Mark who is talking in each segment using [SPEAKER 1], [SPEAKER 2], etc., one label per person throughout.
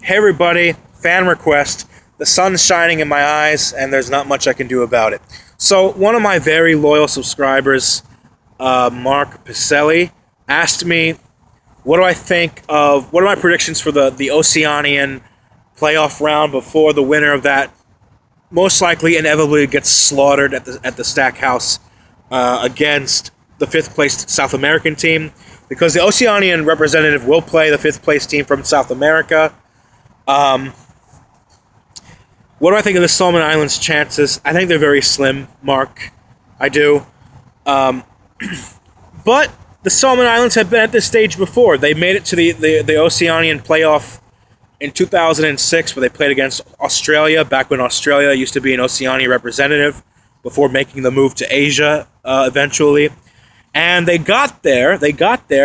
[SPEAKER 1] Hey everybody, fan request. The sun's shining in my eyes, and there's not much I can do about it. So, one of my very loyal subscribers, Mark Piselli, asked me, what do I think of, what are my predictions for the Oceanian playoff round before the winner of that most likely inevitably gets slaughtered at the Stackhouse against the fifth place South American team? Because the Oceanian representative will play the fifth place team from South America. What do I think of the Solomon Islands' chances? I think they're very slim, Mark. I do. But the Solomon Islands have been at this stage before. They made it to the Oceanian playoff in 2006, where they played against Australia, back when Australia used to be an Oceania representative, before making the move to Asia eventually. And they got there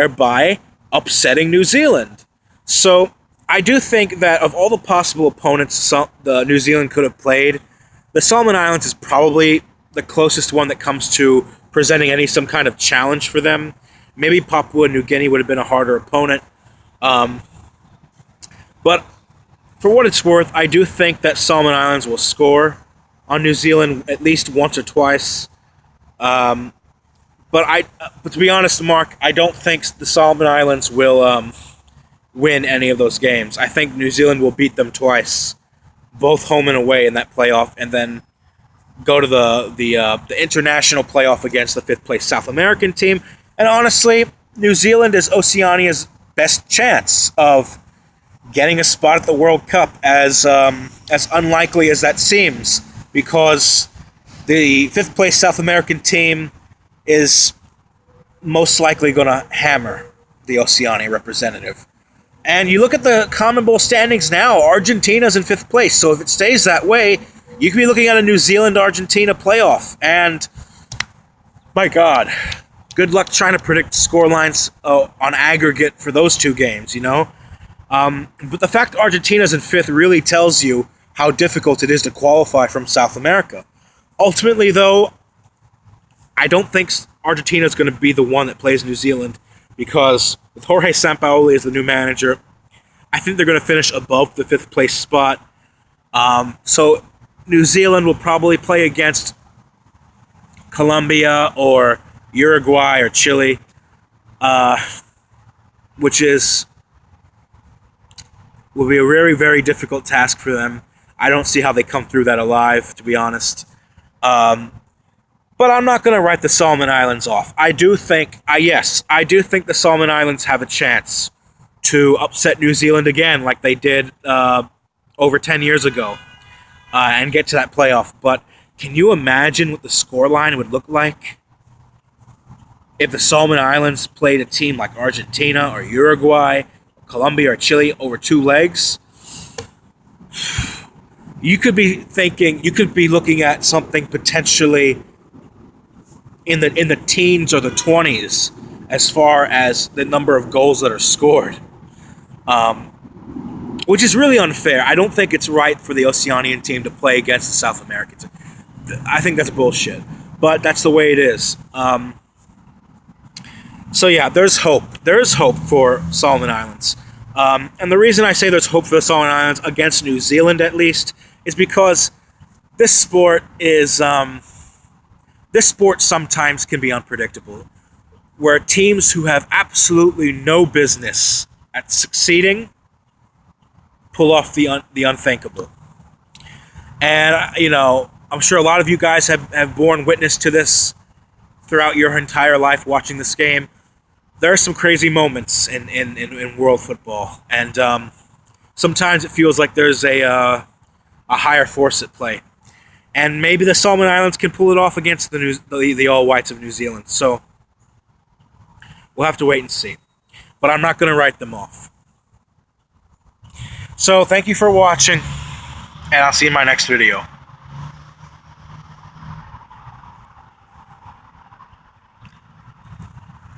[SPEAKER 1] by upsetting New Zealand. So I do think that of all the possible opponents the New Zealand could have played, the Solomon Islands is probably the closest one that comes to presenting some kind of challenge for them. Maybe Papua New Guinea would have been a harder opponent. But for what it's worth, I do think that Solomon Islands will score on New Zealand at least once or twice. But to be honest, Mark, I don't think the Solomon Islands will win any of those games. I think New Zealand will beat them twice, both home and away in that playoff, and then go to the international playoff against the fifth place South American team. And honestly, New Zealand is Oceania's best chance of getting a spot at the World Cup, as unlikely as that seems, because the fifth place South American team is most likely going to hammer the Oceania representative. And you look at the CONMEBOL standings now, Argentina's in fifth place, so if it stays that way, you could be looking at a New Zealand-Argentina playoff. And, my God, good luck trying to predict scorelines on aggregate for those two games, you know? But the fact Argentina's in fifth really tells you how difficult it is to qualify from South America. Ultimately, though, I don't think Argentina's going to be the one that plays New Zealand, because with Jorge Sampaoli as the new manager, I think they're going to finish above the fifth place spot. So New Zealand will probably play against Colombia or Uruguay or Chile, which will be a very, very difficult task for them. I don't see how they come through that alive, to be honest. But I'm not going to write the Solomon Islands off. I do think the Solomon Islands have a chance to upset New Zealand again, like they did over 10 years ago, and get to that playoff. But can you imagine what the scoreline would look like if the Solomon Islands played a team like Argentina or Uruguay, Colombia or Chile over two legs? You could be looking at something potentially in the teens or the 20s as far as the number of goals that are scored, which is really unfair. I don't think it's right for the Oceanian team to play against the South American team. I think that's bullshit, but that's the way it is. So yeah, there's hope. There is hope for Solomon Islands. And the reason I say there's hope for the Solomon Islands against New Zealand, at least, is because this sport sometimes can be unpredictable, where teams who have absolutely no business at succeeding pull off the unthinkable. And, I'm sure a lot of you guys have borne witness to this throughout your entire life watching this game. There are some crazy moments in world football, and sometimes it feels like there's a higher force at play. And maybe the Solomon Islands can pull it off against the All Whites of New Zealand. So we'll have to wait and see. But I'm not going to write them off. So thank you for watching, and I'll see you in my next video.